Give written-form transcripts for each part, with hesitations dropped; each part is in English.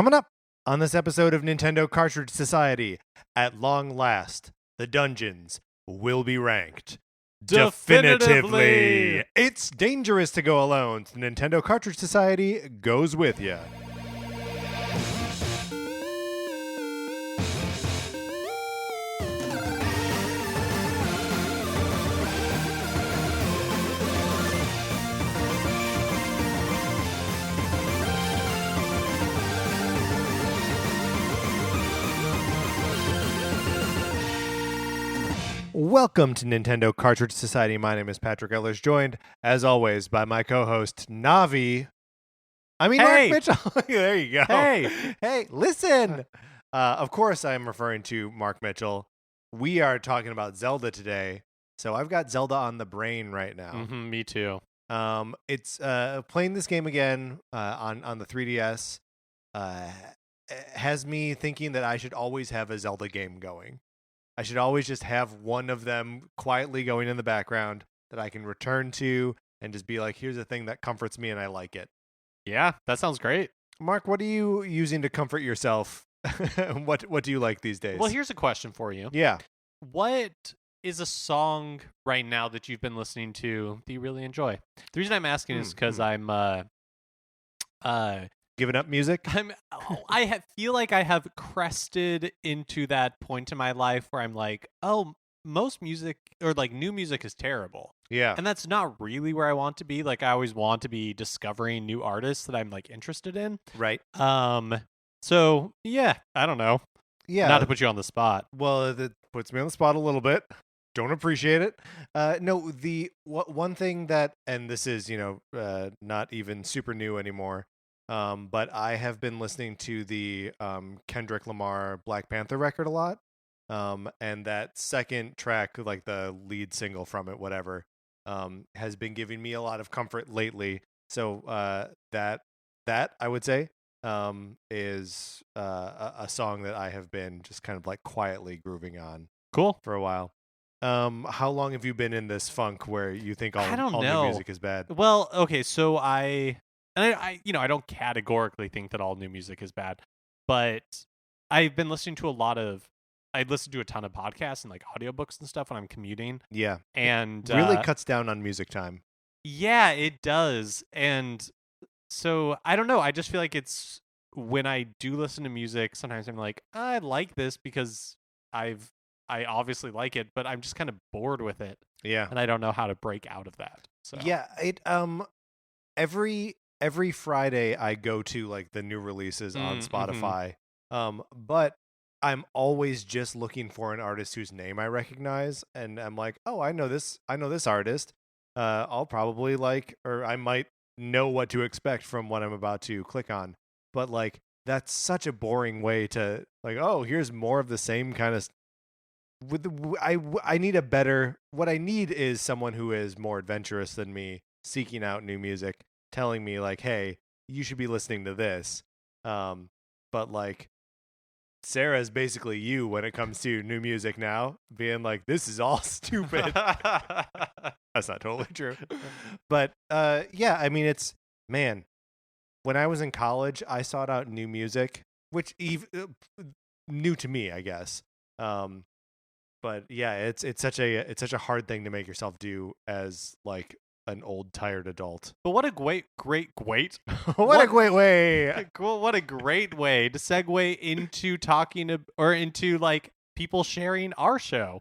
Coming up on this episode of Nintendo Cartridge Society, at long last, the dungeons will be ranked. Definitively! It's dangerous to go alone. The Nintendo Cartridge Society goes with you. Welcome to Nintendo Cartridge Society. My name is Patrick Ellers, joined, as always, by my co-host, Navi. Mark Mitchell. There you go. Hey, listen. Of course, I am referring to Mark Mitchell. We are talking about Zelda today, so I've got Zelda on the brain right now. Me too. It's playing this game again on the 3DS has me thinking that I should always have a Zelda game going. I should always just have one of them quietly going in the background that I can return to and just be like, here's a thing that comforts me and I like it. Yeah, that sounds great. Mark, what are you using to comfort yourself? What do you like these days? Well, here's a question for you. Yeah. What is a song right now that you've been listening to that you really enjoy? The reason I'm asking is because I'm giving up music? feel like I have crested into that point in my life where I'm like, oh, most music or like new music is terrible. Yeah. And that's not really where I want to be. Like I always want to be discovering new artists that I'm like interested in. Right. So yeah, I don't know. Yeah. Not to put you on the spot. Well, that puts me on the spot a little bit. Don't appreciate it. No, the one thing that, and this is, not even super new anymore, but I have been listening to the Kendrick Lamar Black Panther record a lot. And that second track, like the lead single from it, whatever, has been giving me a lot of comfort lately. So that I would say is a song that I have been just kind of like quietly grooving on. Cool. For a while. How long have you been in this funk where you think all new music is bad? Well, okay, so I don't categorically think that all new music is bad, but I've been listening to I listen to a ton of podcasts and like audiobooks and stuff when I'm commuting. Yeah. And really cuts down on music time. Yeah, it does. And so I don't know. I just feel like it's when I do listen to music, sometimes I'm like, I like this because I obviously like it, but I'm just kind of bored with it. Yeah. And I don't know how to break out of that. So yeah, it every Friday I go to like the new releases on Spotify. But I'm always just looking for an artist whose name I recognize, and I'm like, oh, I know this artist. I'll probably like, or I might know what to expect from what I'm about to click on. But like, that's such a boring way to like, oh, here's more of the same kind of. I need a better. What I need is someone who is more adventurous than me, seeking out new music, telling me like, hey, you should be listening to this. But like, Sarah's basically you when it comes to new music now, being like, this is all stupid. That's not totally true. But yeah, I mean, it's, man, when I was in college, I sought out new music, which new to me, I guess. But yeah, it's such a hard thing to make yourself do as like an old tired adult. But what a great what a great way. Cool. What a great way to segue into talking or into like people sharing our show.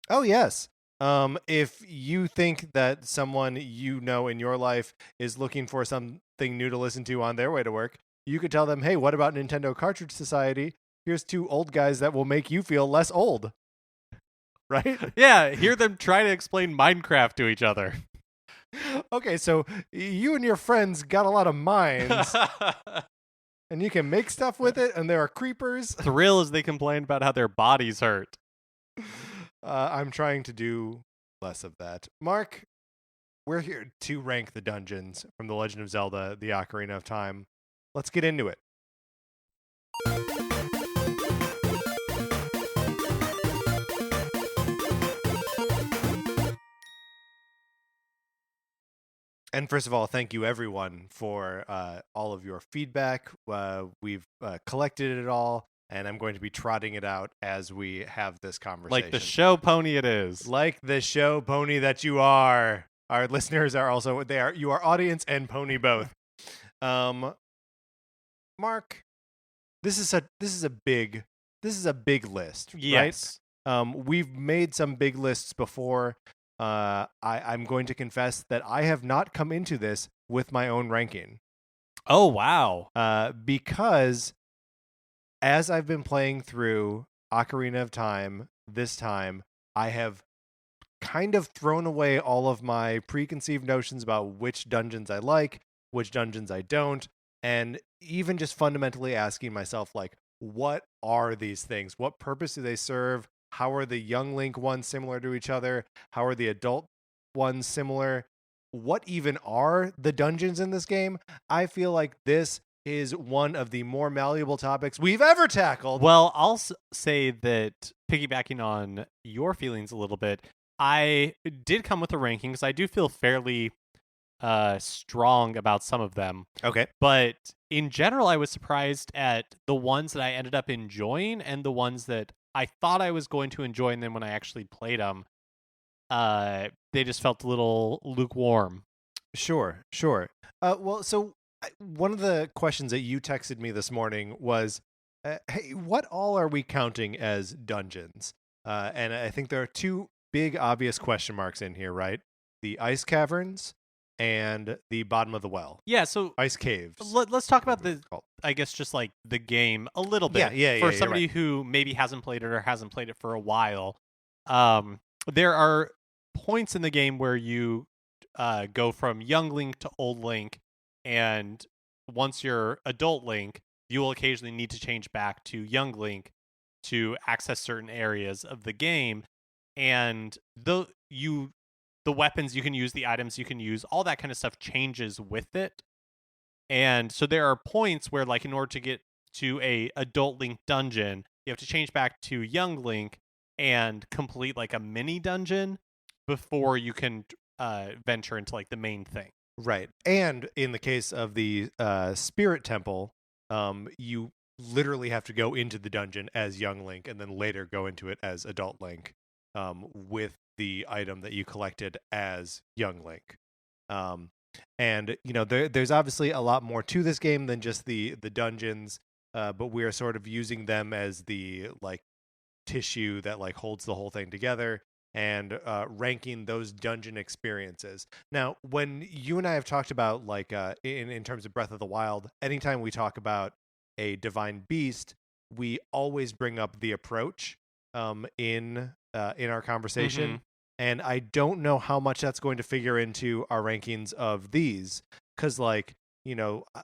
Oh yes. If you think that someone you know in your life is looking for something new to listen to on their way to work, you could tell them, hey, what about Nintendo Cartridge Society? Here's two old guys that will make you feel less old. Right? Yeah, hear them try to explain Minecraft to each other. Okay, so you and your friends got a lot of minds, and you can make stuff with it, and there are creepers. Thrill as they complain about how their bodies hurt. I'm trying to do less of that. Mark, we're here to rank the dungeons from The Legend of Zelda, the Ocarina of Time. Let's get into it. And first of all, thank you everyone for all of your feedback. We've collected it all, and I'm going to be trotting it out as we have this conversation. Like the show pony it is. Like the show pony that you are. Our listeners are also you are audience and pony both. Mark, this is a big list, yes. right? We've made some big lists before. I'm going to confess that I have not come into this with my own ranking. Oh, wow. Because as I've been playing through Ocarina of Time this time, I have kind of thrown away all of my preconceived notions about which dungeons I like, which dungeons I don't, and even just fundamentally asking myself, like, what are these things? What purpose do they serve? How are the young Link ones similar to each other? How are the adult ones similar? What even are the dungeons in this game? I feel like this is one of the more malleable topics we've ever tackled. Well, I'll say that, piggybacking on your feelings a little bit, I did come with a ranking because I do feel fairly strong about some of them. Okay. But in general, I was surprised at the ones that I ended up enjoying and the ones that I thought I was going to enjoy, and then when I actually played them, they just felt a little lukewarm. Sure. Well, so one of the questions that you texted me this morning was, hey, what all are we counting as dungeons? And I think there are two big obvious question marks in here, right? The ice caverns and the bottom of the well. Yeah, so ice caves. Let's talk about I guess, just like the game a little bit. Yeah. For somebody who maybe hasn't played it or hasn't played it for a while, there are points in the game where you go from young Link to old Link, and once you're adult Link, you will occasionally need to change back to young Link to access certain areas of the game, and the weapons you can use, the items you can use, all that kind of stuff changes with it. And so there are points where, like, in order to get to a adult Link dungeon, you have to change back to young Link and complete like a mini dungeon before you can venture into like the main thing. Right. And in the case of the Spirit Temple, you literally have to go into the dungeon as young Link and then later go into it as adult Link, with the item that you collected as young Link. And there's obviously a lot more to this game than just the dungeons, but we are sort of using them as the like tissue that like holds the whole thing together, and ranking those dungeon experiences. Now, when you and I have talked about like in terms of Breath of the Wild, anytime we talk about a divine beast, we always bring up the approach in our conversation. Mm-hmm. And I don't know how much that's going to figure into our rankings of these, because like,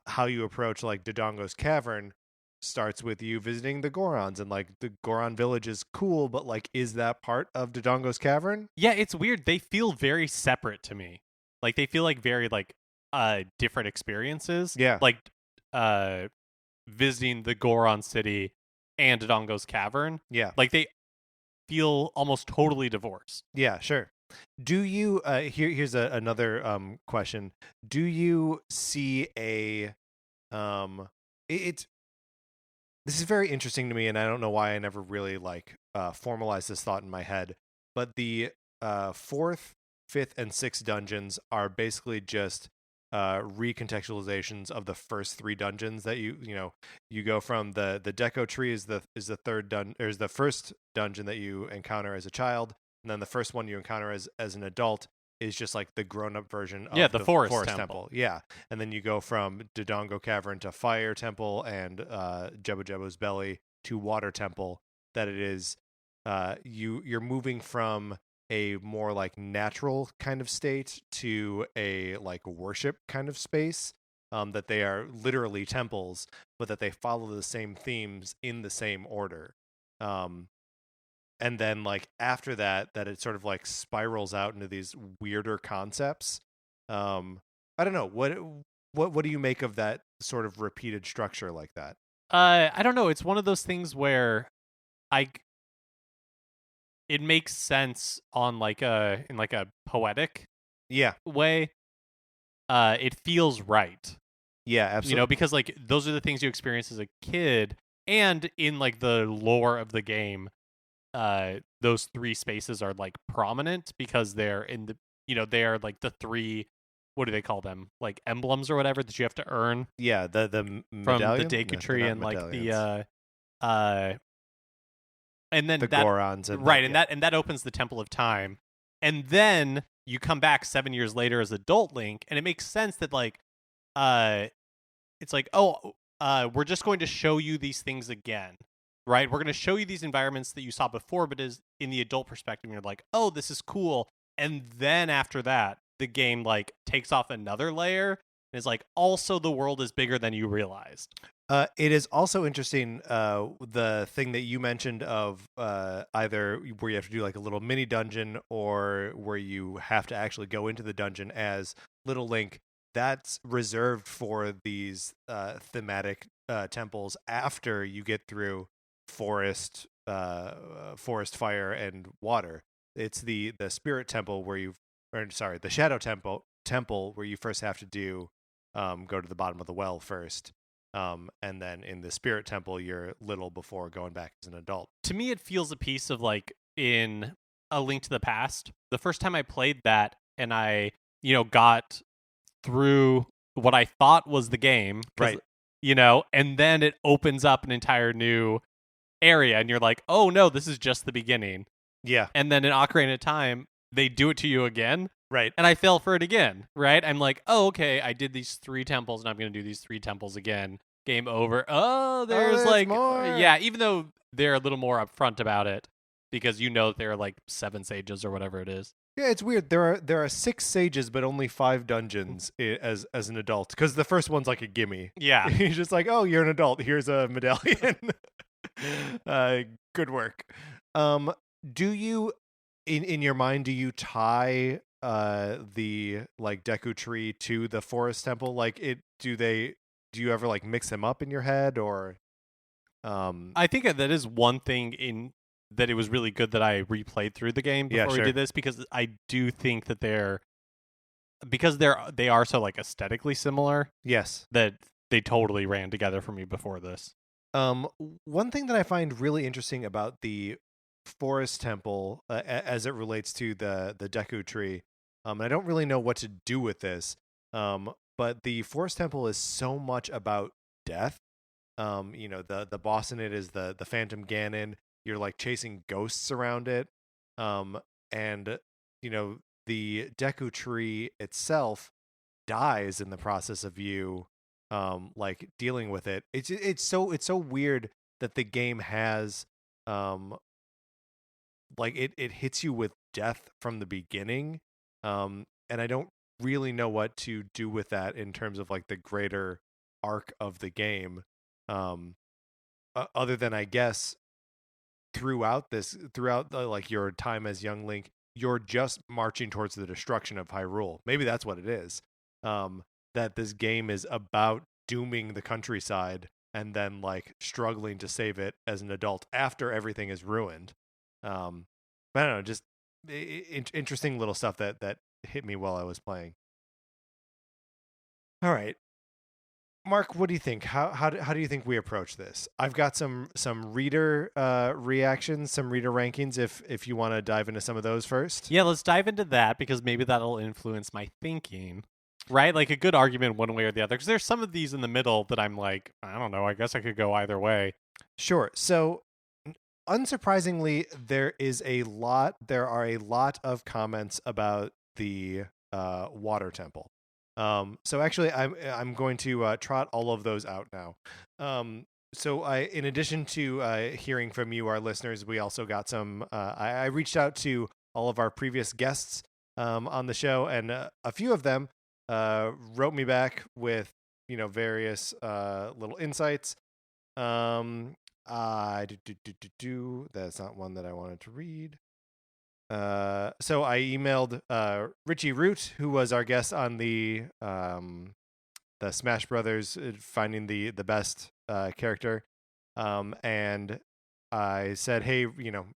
how you approach like Dodongo's Cavern starts with you visiting the Gorons, and like the Goron village is cool, but like, is that part of Dodongo's Cavern? Yeah, it's weird. They feel very separate to me. Like they feel like very like different experiences. Yeah. Like visiting the Goron city and Dodongo's Cavern. Yeah. Like they feel almost totally divorced. Yeah, sure. Do you here's another question. Do you see a this is very interesting to me, and I don't know why I never really like formalized this thought in my head, but the 4th, 5th, and 6th dungeons are basically just recontextualizations of the first 3 dungeons that you go from. The Deco Tree is the first dungeon that you encounter as a child, and then the first one you encounter as an adult is just like the grown-up version of the Forest Temple. Yeah. And then you go from Dodongo Cavern to Fire Temple and Jabu-Jabu's Belly to Water Temple. That it is you're moving from a more like natural kind of state to a like worship kind of space, that they are literally temples, but that they follow the same themes in the same order. And then like after that it sort of like spirals out into these weirder concepts. I don't know, what do you make of that sort of repeated structure like that? I don't know. It's one of those things where it makes sense on like in like a poetic Yeah way, it feels right. Yeah, absolutely. Because like those are the things you experience as a kid, and in like the lore of the game, those three spaces are like prominent because they're in the they are like the three, what do they call them, like emblems or whatever that you have to earn Yeah, the from the medallion. No, Deku they're tree, not and like medallions. uh and then The that Gorons and right, that. and Yeah. that opens the Temple of Time, and then you come back 7 years later as adult Link, and it makes sense that like uh it's like, oh, we're just going to show you these things again, right? We're going to show you these environments that you saw before, but as in the adult perspective, you're like, oh, this is cool. And then after that, the game like takes off another layer and is like, also the world is bigger than you realized. It is also interesting, the thing that you mentioned of either where you have to do like a little mini dungeon or where you have to actually go into the dungeon as Little Link. That's reserved for these thematic temples after you get through forest, forest, fire, and water. It's the Spirit Temple where the Shadow Temple where you first have to do go to the bottom of the well first. And then in the Spirit Temple, you're little before going back as an adult. To me, it feels a piece of like in A Link to the Past. The first time I played that and I, got through what I thought was the game, Right. And then it opens up an entire new area and you're like, oh no, this is just the beginning. Yeah. And then in Ocarina of Time, they do it to you again. Right. And I fell for it again, right? I'm like, oh, okay, I did these 3 temples and I'm going to do these 3 temples again. Game over. Oh, there's like more. Yeah, even though they're a little more upfront about it because that there are like 7 sages or whatever it is. Yeah, it's weird. There are 6 sages, but only 5 dungeons as an adult. Because the first one's like a gimme. Yeah. He's just like, oh, you're an adult. Here's a medallion. Good work. Do you, in your mind, do you tie the like Deku tree to the forest temple? Like do you ever like mix them up in your head, or I think that is one thing in that it was really good that I replayed through the game before we did this, because I do think that they are so like aesthetically similar. Yes. That they totally ran together for me before this. One thing that I find really interesting about the forest temple as it relates to the Deku tree, and I don't really know what to do with this, but the forest temple is so much about death. The boss in it is the Phantom Ganon. You're like chasing ghosts around it, and the Deku tree itself dies in the process of you like dealing with it. It's so weird that the game has like it hits you with death from the beginning, and I don't really know what to do with that in terms of like the greater arc of the game, other than I guess throughout like your time as young Link, you're just marching towards the destruction of Hyrule. Maybe that's what it is. That this game is about dooming the countryside and then like struggling to save it as an adult after everything is ruined. But I don't know, just interesting little stuff that hit me while I was playing. All right, Mark, what do you think? How do you think we approach this? I've got some reader reactions, some reader rankings. If you want to dive into some of those first. Yeah, let's dive into that because maybe that'll influence my thinking. Right? Like a good argument one way or the other. Because there's some of these in the middle that I'm like, I don't know, I guess I could go either way. Sure. So unsurprisingly, there are a lot of comments about the water temple. So actually I'm going to trot all of those out now. So in addition to hearing from you, our listeners, we also got some, I reached out to all of our previous guests on the show, and a few of them wrote me back with, various little insights. That's not one that I wanted to read. So I emailed Richie Root, who was our guest on the Smash Brothers finding the best character, and I said, hey,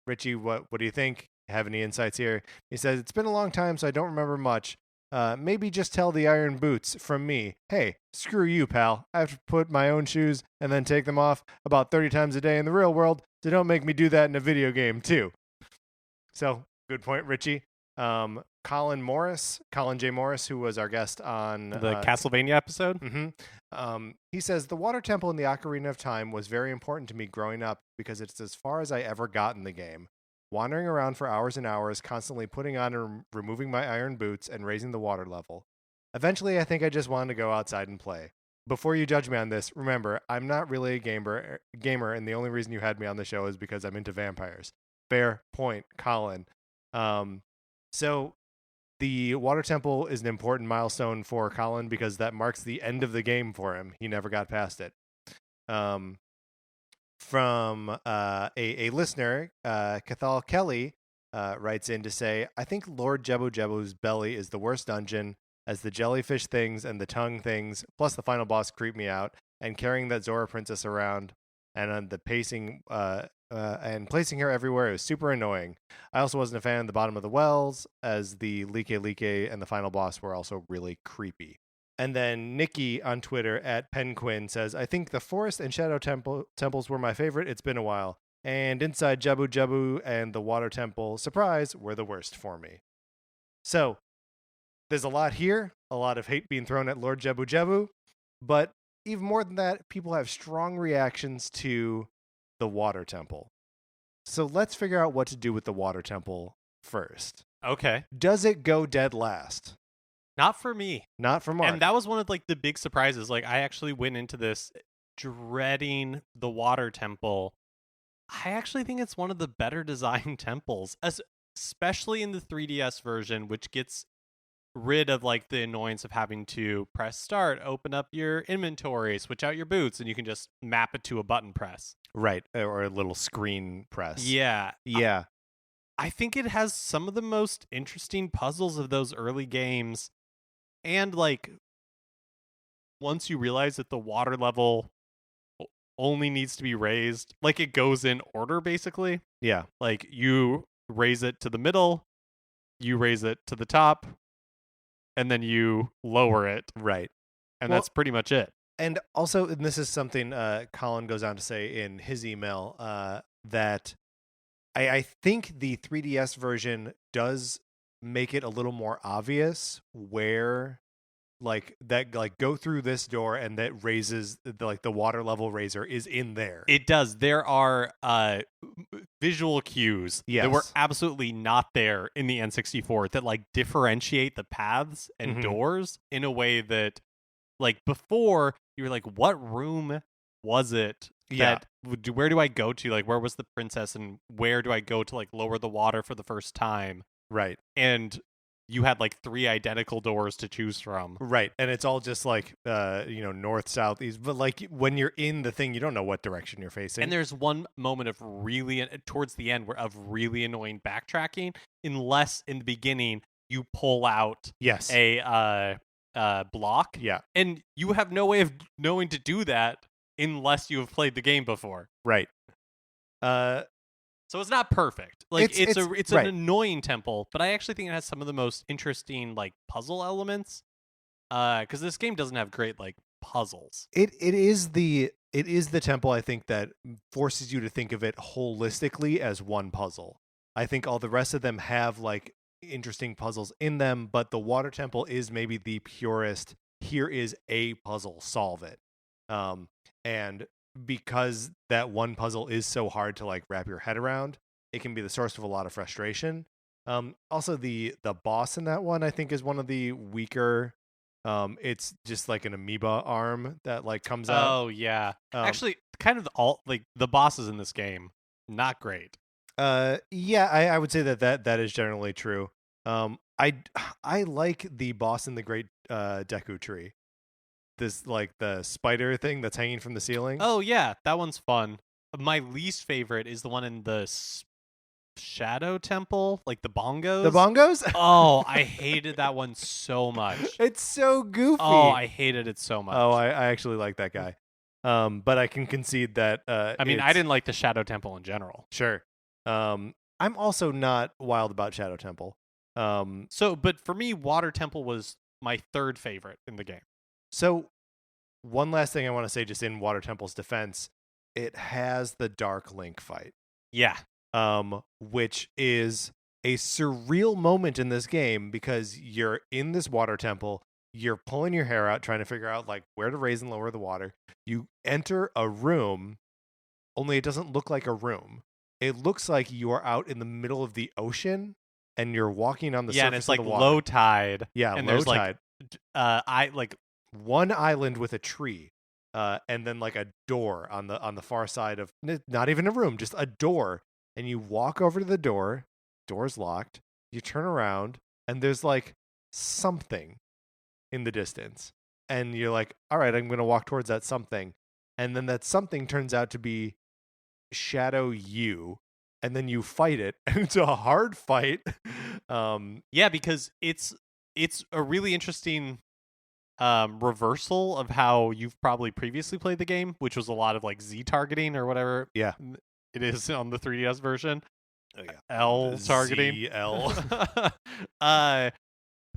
Richie, what do you think? Have any insights here? He says, it's been a long time, so I don't remember much, Maybe just tell the Iron Boots from me, hey, screw you, pal. I have to put my own shoes and then take them off about 30 times a day in the real world, so don't make me do that in a video game, too. So, good point, Richie. Colin J. Morris, who was our guest on the Castlevania episode. He says, the water temple in the Ocarina of Time was very important to me growing up because it's as far as I ever got in the game. Wandering around for hours and hours, constantly putting on and removing my iron boots and raising the water level. Eventually, I think I just wanted to go outside and play. Before you judge me on this, remember, I'm not really a gamer, and the only reason you had me on the show is because I'm into vampires. Fair point, Colin. So the water temple is an important milestone for Colin because that marks the end of the game for him. He never got past it. From a listener, Cathal Kelly writes in to say, I think Lord Jabu-Jabu's belly is the worst dungeon, as the jellyfish things and the tongue things, plus the final boss creep me out, and carrying that Zora princess around and the pacing and placing her everywhere is super annoying. I also wasn't a fan of the bottom of the wells, as the Like and the final boss were also really creepy. And then Nikki on Twitter at Penquin says, I think the forest and shadow temples were my favorite. It's been a while. And inside Jabu-Jabu and the water temple, surprise, were the worst for me. So there's a lot here, a lot of hate being thrown at Lord Jabu-Jabu. But even more than that, people have strong reactions to the water temple. So let's figure out what to do with the water temple first. Okay. Does it go dead last? Not for me. Not for Mark. And that was one of like the big surprises. Like I actually went into this dreading the water temple. I actually think it's one of the better designed temples, especially in the 3DS version, which gets rid of like the annoyance of having to press start, open up your inventory, switch out your boots, and you can just map it to a button press. Right. Or a little screen press. Yeah. Yeah. I think it has some of the most interesting puzzles of those early games. And like, once you realize that the water level only needs to be raised, like it goes in order, basically. Yeah. Like you raise it to the middle, you raise it to the top, and then you lower it. Right. And that's pretty much it. And also, and this is something Colin goes on to say in his email, that I think the 3DS version does make it a little more obvious where like that, like go through this door and that raises the water level raiser is in there. It does. There are visual cues that were absolutely not there in the N64 that like differentiate the paths and doors in a way that like before you were like, what room was it? Where do I go to? Like, where was the princess and where do I go to like lower the water for the first time? Right. And you had like 3 identical doors to choose from. Right. And it's all just like, north, south, east. But like when you're in the thing, you don't know what direction you're facing. And there's one moment of towards the end, of really annoying backtracking, unless in the beginning you pull out a block. Yeah. And you have no way of knowing to do that unless you have played the game before. Right. So it's not perfect. Like it's right. an annoying temple, but I actually think it has some of the most interesting like puzzle elements. Because this game doesn't have great like puzzles. It is the temple, I think, that forces you to think of it holistically as one puzzle. I think all the rest of them have like interesting puzzles in them, but the water temple is maybe the purest. Here is a puzzle, solve it. And because that one puzzle is so hard to like wrap your head around, it can be the source of a lot of frustration. Also the boss in that one, I think, is one of the weaker. It's just like an amoeba arm that like comes out. Oh yeah. Actually, kind of all like the bosses in this game, not great. Yeah, I would say that is generally true. I like the boss in the Great Deku Tree. This like the spider thing that's hanging from the ceiling. Oh yeah, that one's fun. My least favorite is the one in the Shadow Temple, like the bongos. The bongos? Oh, I hated that one so much. It's so goofy. Oh, I hated it so much. Oh, I actually like that guy. But I can concede that. I mean, I didn't like the Shadow Temple in general. Sure. I'm also not wild about Shadow Temple. But for me, Water Temple was my third favorite in the game. So one last thing I want to say, just in Water Temple's defense, it has the Dark Link fight. Yeah. Which is a surreal moment in this game because you're in this water temple, you're pulling your hair out, trying to figure out like where to raise and lower the water. You enter a room, only it doesn't look like a room. It looks like you are out in the middle of the ocean and you're walking on the surface and it's of like the water. low tide. Yeah, and low there's tide. Like one island with a tree. And then like a door on the far side of, not even a room, just a door. And you walk over to the door, door's locked, you turn around, and there's like something in the distance. And you're like, all right, I'm going to walk towards that something. And then that something turns out to be Shadow You. And then you fight it. And it's a hard fight. Yeah, because it's a really interesting reversal of how you've probably previously played the game, which was a lot of like Z targeting or whatever. Yeah. It is on the 3DS version. Oh, yeah. L targeting. ZL.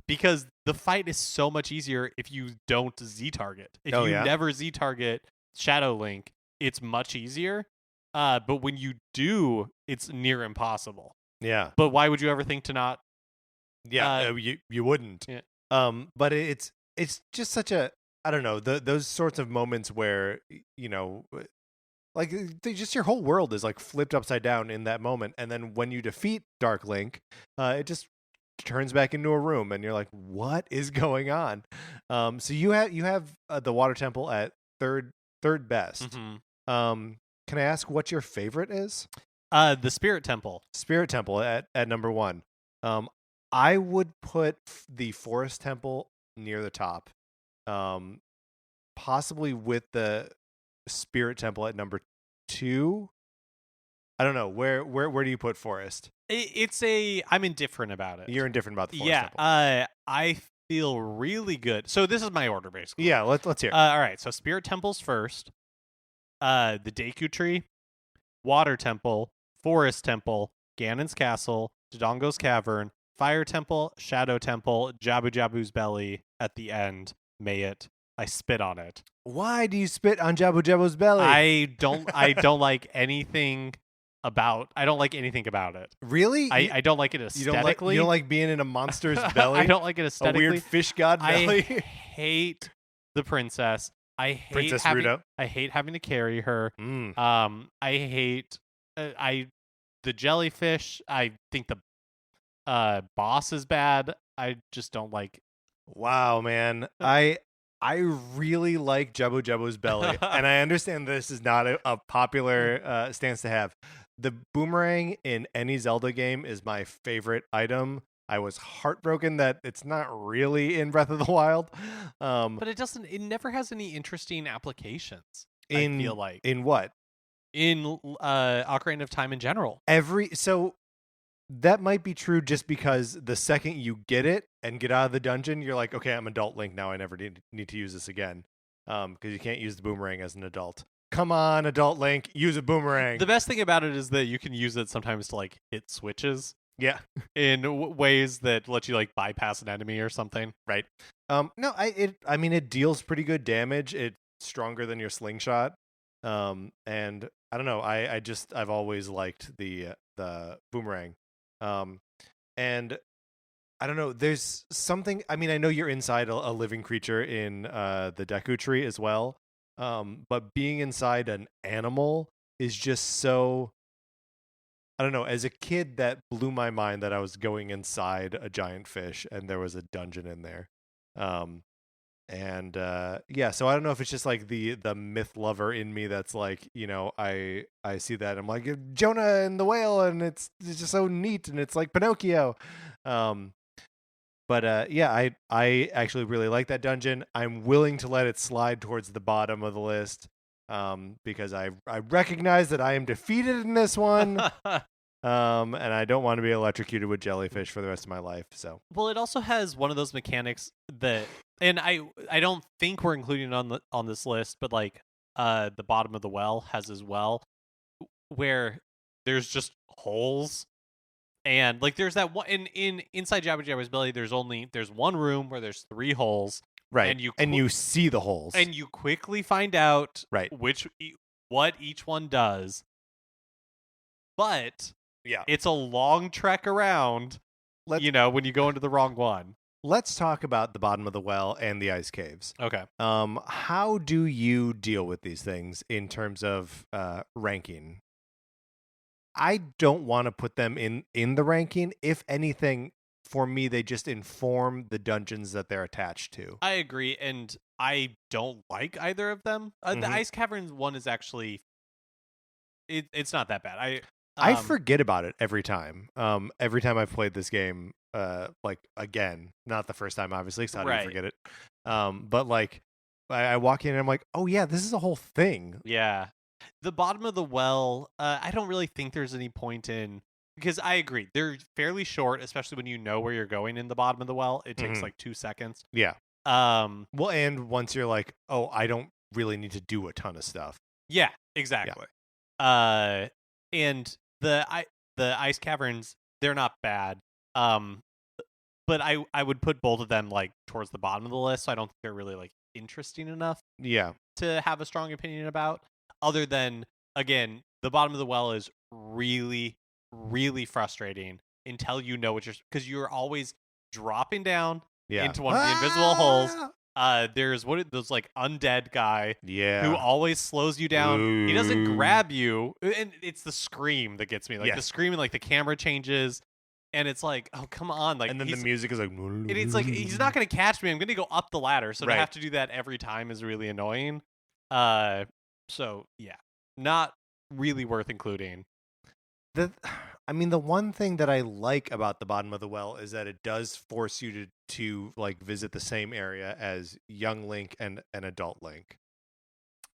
Because the fight is so much easier if you don't Z target. If you never Z target Shadow Link, it's much easier. But when you do, it's near impossible. Yeah. But why would you ever think to not? Yeah, you wouldn't. Yeah. But it's just such a, I don't know, those sorts of moments where, you know, like just your whole world is like flipped upside down in that moment. And then when you defeat Dark Link, it just turns back into a room and you're like, what is going on? So you have the Water Temple at third best. Mm-hmm. Can I ask what your favorite is? The Spirit Temple. Spirit Temple at number 1. I would put the Forest Temple near the top, possibly with the Spirit Temple at number 2. I don't know, where do you put Forest? I'm indifferent about it. You're indifferent about the Forest Temple. I feel really good. So this is my order basically. Yeah, let's hear it. All right, so Spirit Temple's first, the Deku Tree, Water Temple, Forest Temple, Ganon's Castle, Dodongo's Cavern, Fire Temple, Shadow Temple, Jabu-Jabu's belly at the end. May it. I spit on it. Why do you spit on Jabu-Jabu's belly? I don't like anything about it. Really? I don't like it aesthetically. You don't like being in a monster's belly? I don't like it aesthetically. A weird fish god belly? I hate the princess. I hate Princess Ruto. I hate having to carry her. Mm. I hate the jellyfish. I think the boss is bad. I just don't like. Wow, man. I really like Jabu-Jabu's belly, and I understand this is not a popular stance to have. The boomerang in any Zelda game is my favorite item. I was heartbroken that it's not really in Breath of the Wild. But it never has any interesting applications. I feel like. In what? In Ocarina of Time in general. So that might be true just because the second you get it and get out of the dungeon, you're like, okay, I'm adult Link now. I never need to use this again. Because you can't use the boomerang as an adult. Come on, adult Link, use a boomerang. The best thing about it is that you can use it sometimes to like hit switches. Yeah. In ways that let you like bypass an enemy or something. Right. No, I mean it deals pretty good damage. It's stronger than your slingshot. And I don't know, I've always liked the boomerang. And I don't know, there's something, I mean, I know you're inside a living creature in the Deku Tree as well. But being inside an animal is just so, I don't know, as a kid that blew my mind that I was going inside a giant fish and there was a dungeon in there. Yeah, so I don't know if it's just like the myth lover in me that's like, you know, I see that I'm like Jonah and the whale and it's just so neat and it's like Pinocchio. But yeah, I actually really like that dungeon. I'm willing to let it slide towards the bottom of the list because I recognize that I am defeated in this one. And I don't want to be electrocuted with jellyfish for the rest of my life. So, well, it also has one of those mechanics that, and I don't think we're including it on this list, but like the bottom of the well has as well, where there's just holes And like there's that one in inside Jabu-Jabu's belly. There's one room where there's 3 holes, Right. And you see the holes. and you quickly find out right. what each one does. But yeah, it's a long trek around. When you go into the wrong one. Let's talk about the bottom of the well and the ice caves. Okay. How do you deal with these things in terms of ranking? I don't want to put them in the ranking. If anything, for me, they just inform the dungeons that they're attached to. I agree, and I don't like either of them. The Ice Caverns one is actually, it's not that bad. I forget about it every time. Every time I've played this game, like again, not the first time, obviously, because how do you forget it? But like, I walk in and I'm like, oh yeah, this is a whole thing. Yeah. The bottom of the well, I don't really think there's any point in, because I agree, they're fairly short, especially when you know where you're going in the bottom of the well. It takes like 2 seconds. Yeah. Well, and once you're like, oh, I don't really need to do a ton of stuff. Yeah, exactly. Yeah. And the ice caverns, they're not bad. But I would put both of them like towards the bottom of the list, so I don't think they're really like interesting enough. Yeah. To have a strong opinion about. Other than, again, the bottom of the well is really, really frustrating until you know what because you're always dropping down into one of the invisible holes. There's those like undead guy who always slows you down. Ooh. He doesn't grab you, and it's the scream that gets me. Like the scream and like the camera changes, and it's like, oh come on! Like, and then the music is like, and it's like he's not gonna catch me. I'm gonna go up the ladder, so to have to do that every time is really annoying. So yeah, not really worth including. The one thing that I like about the bottom of the well is that it does force you to like visit the same area as young Link and an adult Link.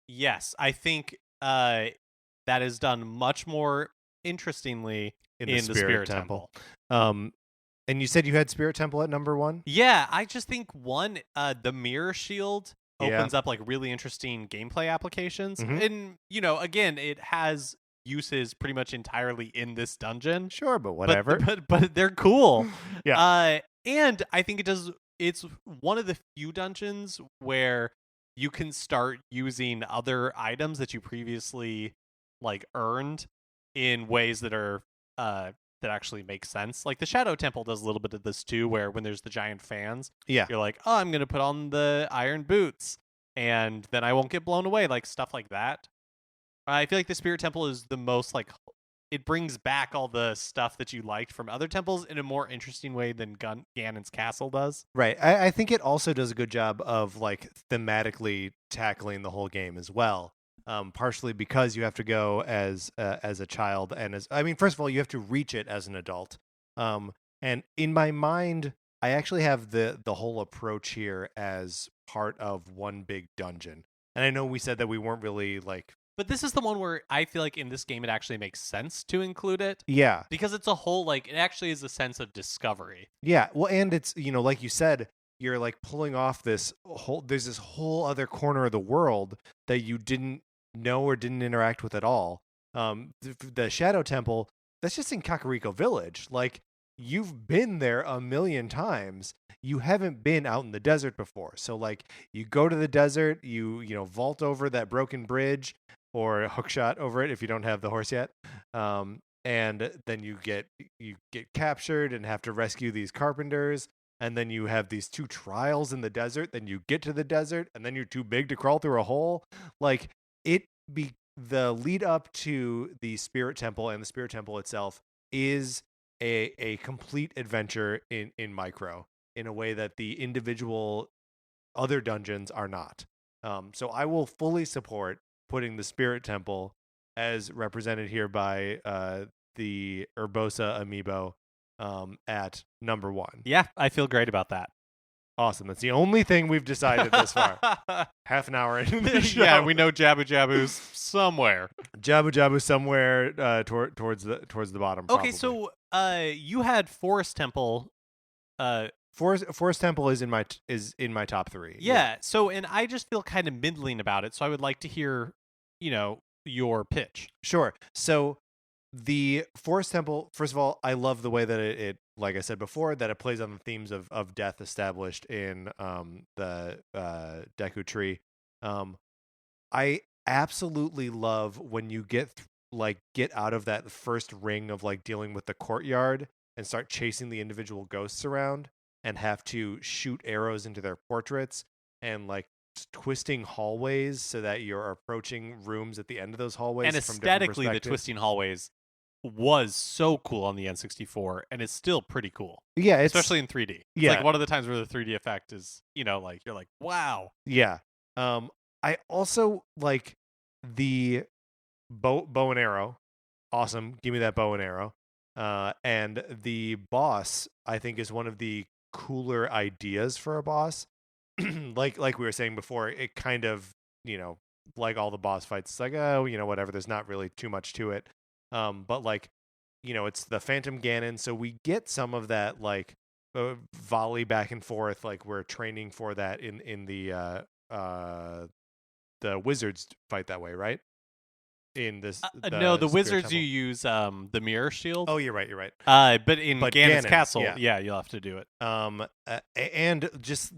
Yes, I think that is done much more interestingly in the Spirit Temple. And you said you had Spirit Temple at number 1? Yeah, I just think the mirror shield opens up like really interesting gameplay applications. And again, it has uses pretty much entirely in this dungeon. Sure, but whatever. But they're cool. Yeah. And I think it's one of the few dungeons where you can start using other items that you previously like earned in ways that are that actually make sense. Like the Shadow Temple does a little bit of this too, where when there's the giant fans, you're like, oh, I'm gonna put on the iron boots and then I won't get blown away, like stuff like that. I feel like the Spirit Temple is the most like, it brings back all the stuff that you liked from other temples in a more interesting way than Ganon's castle does. Right. I think it also does a good job of like thematically tackling the whole game as well. Partially because you have to go as a child, and first of all, you have to reach it as an adult. And in my mind, I actually have the whole approach here as part of one big dungeon. And I know we said that we weren't really like, but this is the one where I feel like in this game it actually makes sense to include it. Yeah, because it's a whole like it actually is a sense of discovery. Yeah, well, and it's like you said, you're like pulling off there's this whole other corner of the world that you didn't know or didn't interact with at all. The Shadow Temple, that's just in Kakariko Village. Like, you've been there a million times. You haven't been out in the desert before. So like you go to the desert, you vault over that broken bridge or hookshot over it if you don't have the horse yet. And then you get captured and have to rescue these carpenters. And then you have these 2 trials in the desert. Then you get to the desert, and then you're too big to crawl through a hole. Like, the lead up to the Spirit Temple and the Spirit Temple itself is a complete adventure in micro, in a way that the individual other dungeons are not. So I will fully support putting the Spirit Temple, as represented here by the Urbosa amiibo, at number 1. Yeah, I feel great about that. Awesome. That's the only thing we've decided this far. Half an hour into the show. Yeah, we know Jabu-Jabu's somewhere. Jabu-Jabu somewhere towards the bottom. Okay, probably. so you had Forest Temple. Forest Temple is in my top 3. Yeah. So, and I just feel kind of middling about it. So I would like to hear, your pitch. Sure. So the Forest Temple, first of all, I love the way that it like I said before, that it plays on the themes of death established in the Deku Tree. I absolutely love when you get out of that first ring of like dealing with the courtyard and start chasing the individual ghosts around and have to shoot arrows into their portraits and like twisting hallways so that you're approaching rooms at the end of those hallways And from different aesthetically, the perspectives. twisting hallways was so cool on the N64, and it's still pretty cool. Yeah, it's especially in 3D. It's yeah. like one of the times where the 3D effect is, like you're like, wow. Yeah. I also like the bow and arrow. Awesome. Give me that bow and arrow. And the boss, I think, is one of the cooler ideas for a boss. like we were saying before, it kind of, like all the boss fights, it's like, oh, whatever, there's not really too much to it. But like, it's the Phantom Ganon, so we get some of that like volley back and forth, like we're training for that in the wizards fight that way, right? In this, no, the wizards temple. you use the mirror shield. Oh, you're right. But in Ganon's castle, yeah, you'll have to do it. And just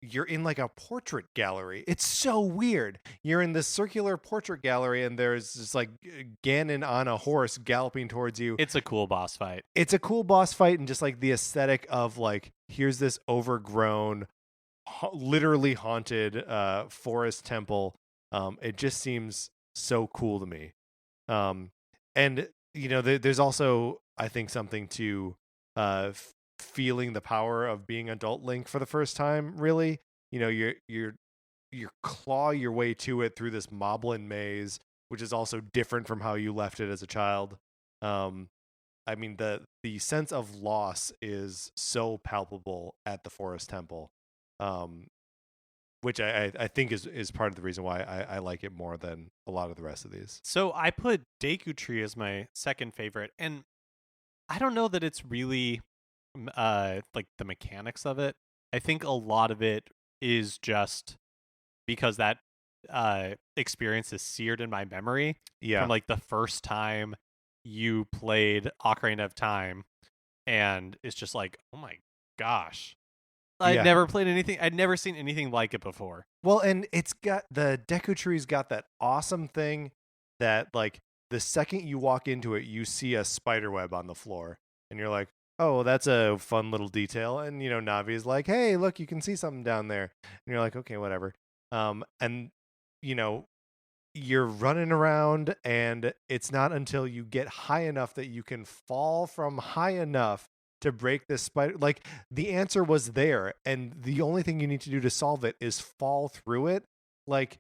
you're in like a portrait gallery. It's so weird. You're in this circular portrait gallery, and there's just like Ganon on a horse galloping towards you. It's a cool boss fight. It's a cool boss fight, and just like the aesthetic of like, here's this overgrown, literally haunted forest temple. It just seems so cool to me. And there's also, I think, something to feeling the power of being adult Link for the first time. Really, you claw your way to it through this moblin maze, which is also different from how you left it as a child. I mean, the sense of loss is so palpable at the Forest Temple, which I think is part of the reason why I like it more than a lot of the rest of these. So I put Deku Tree as my second favorite, and I don't know that it's really like the mechanics of it. I think a lot of it is just because that experience is seared in my memory from like the first time you played Ocarina of Time, and it's just like, oh my gosh. I'd never played anything. I'd never seen anything like it before. Well, and it's got the Deku Tree's got that awesome thing that like the second you walk into it, you see a spider web on the floor, and you're like, oh, that's a fun little detail. And Navi's like, hey, look, you can see something down there, and you're like, okay, whatever. And you're running around, and it's not until you get high enough that you can fall from high enough to break this spider. Like, the answer was there, and the only thing you need to do to solve it is fall through it. Like,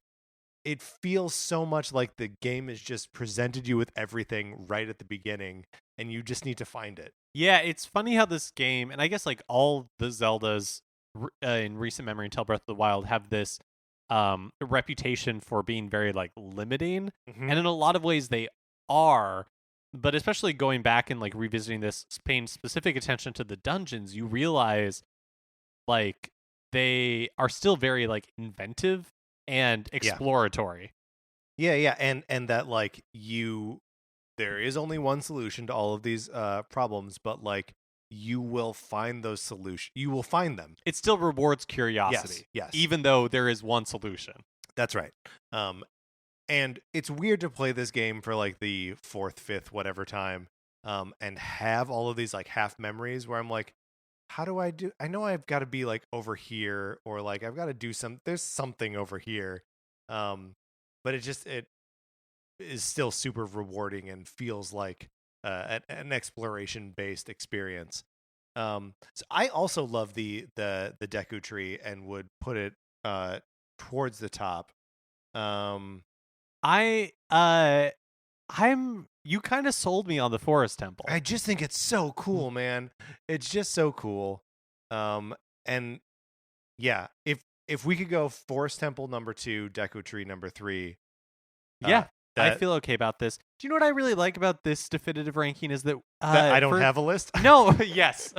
it feels so much like the game has just presented you with everything right at the beginning, and you just need to find it. Yeah, it's funny how this game, and I guess like all the Zeldas in recent memory until Breath of the Wild, have this reputation for being very like limiting, and in a lot of ways they are. But especially going back and like revisiting this, paying specific attention to the dungeons, you realize like they are still very like inventive and exploratory. Yeah, and that like there is only one solution to all of these problems, but like you will find those solutions. You will find them. It still rewards curiosity. Yes. Even though there is one solution. That's right. And it's weird to play this game for like the fourth, fifth, whatever time, and have all of these like half memories where I'm like, how do I do? I know I've got to be like over here, or like I've got to do there's something over here. But it is still super rewarding and feels like an exploration based experience. So I also love the Deku Tree and would put it towards the top. You kind of sold me on the Forest Temple. I just think it's so cool, man. It's just so cool. And yeah, if we could go Forest Temple number 2, Deku Tree number 3. Yeah, I feel okay about this. Do you know what I really like about this definitive ranking is that I don't have a list? No, yes.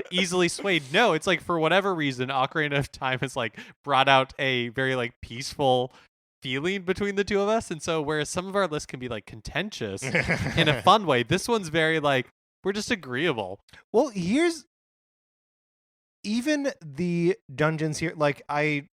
Easily swayed. No, it's like for whatever reason, Ocarina of Time has like brought out a very like peaceful feeling between the two of us. And so whereas some of our lists can be like contentious in a fun way, this one's very like, we're just agreeable. Well, here's even the dungeons here. Like I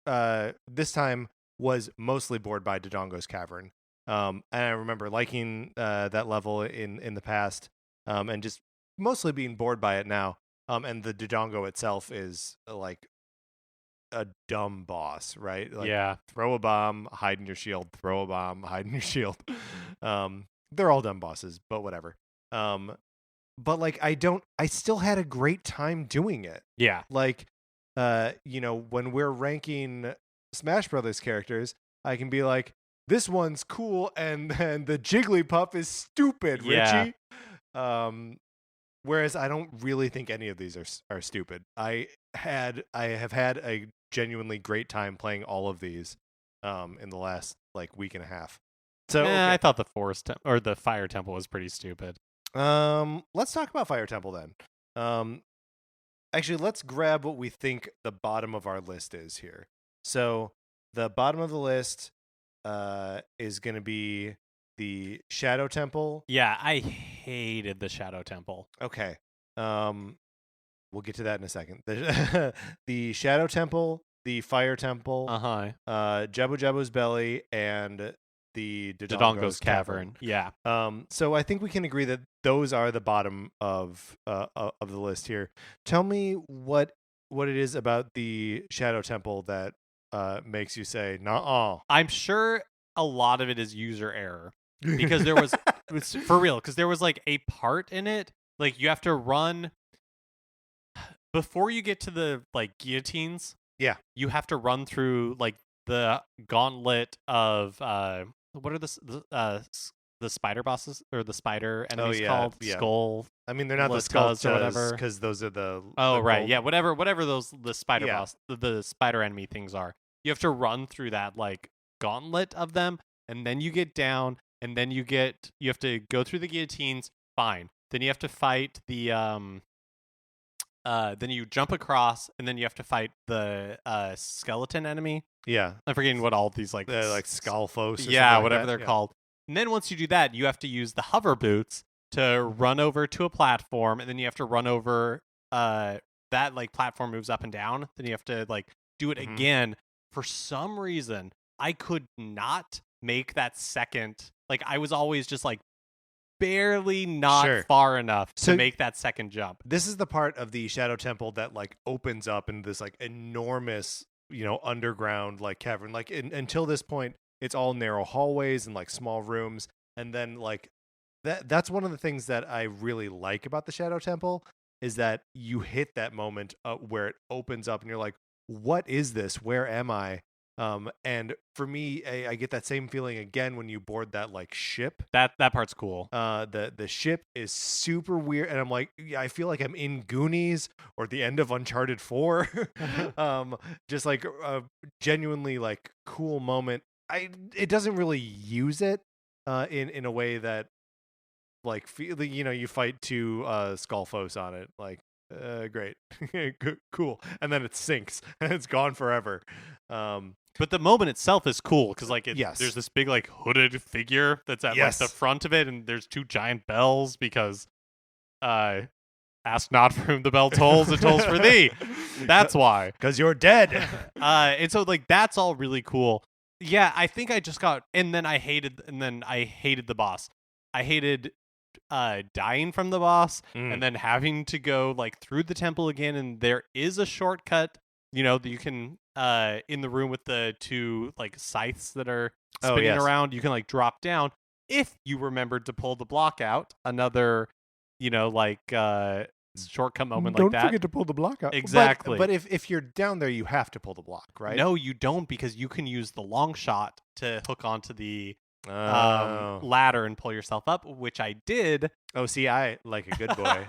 this time was mostly bored by Dodongo's Cavern. And I remember liking that level in the past, and just mostly being bored by it now. And the Dodongo itself is like a dumb boss, right? Like, yeah. Throw a bomb, hide in your shield. Throw a bomb, hide in your shield. They're all dumb bosses, but whatever. But like I still had a great time doing it. Yeah. Like, when we're ranking Smash Brothers characters, I can be like, this one's cool, and then the Jigglypuff is stupid, Richie. Whereas I don't really think any of these are stupid. I have had a genuinely great time playing all of these in the last like week and a half. So okay. I thought or the Fire Temple was pretty stupid. Let's talk about Fire Temple then. Actually, let's grab what we think the bottom of our list is here. So the bottom of the list is going to be the Shadow Temple. Yeah, I hated the Shadow Temple. Okay. We'll get to that in a second. The Shadow Temple, the Fire Temple, Jabu-Jabu's Belly, and the Dodongo's Cavern. Yeah. So I think we can agree that those are the bottom of the list here. Tell me what it is about the Shadow Temple that makes you say, "Nuh-uh." I'm sure a lot of it is user error because there was for real, because there was like a part in it, like you have to run before you get to the like guillotines. Yeah, you have to run through like the gauntlet of what are the spider bosses or the spider enemies called? Yeah. Skull. I mean, they're not the skulls or whatever, because those are the right, yeah, whatever those the spider boss the spider enemy things are. You have to run through that like gauntlet of them, and then you get down, and then you have to go through the guillotines. Fine. Then you have to fight the then you jump across, and then you have to fight the skeleton enemy. Yeah, I'm forgetting what all these like Skullfoes. Yeah, whatever they're called. And then once you do that, you have to use the hover boots to run over to a platform, and then you have to run over that like platform moves up and down. Then you have to like do it again. For some reason, I could not make that second. Like I was always just like barely not far enough to make that second jump. This is the part of the Shadow Temple that like opens up into this like enormous, underground like cavern. Like until this point, it's all narrow hallways and like small rooms, and then like that's one of the things that I really like about the Shadow Temple is that you hit that moment where it opens up and you're like, what is this? Where am I? And for me, I get that same feeling again when you board that like ship. That part's cool. The ship is super weird, and I'm like, I feel like I'm in Goonies or the end of Uncharted 4. Just like a genuinely like cool moment. It doesn't really use it in a way that like you fight two Skullfoes on it, like great. Cool, and then it sinks and it's gone forever. But the moment itself is cool because like there's this big like hooded figure that's at like the front of it, and there's two giant bells because ask not for whom the bell tolls, it tolls for thee. That's why, because you're dead. And so like that's all really cool. Yeah, I think I just got, and then I hated the boss. I hated dying from the boss and then having to go like through the temple again, and there is a shortcut that you can in the room with the two like scythes that are spinning around. You can like drop down if you remembered to pull the block out. Another shortcut moment like that. Don't forget to pull the block out. Exactly. But if you're down there, you have to pull the block, right? No, you don't, because you can use the long shot to hook onto the ladder and pull yourself up, which I did. Oh, see, I, like a good boy,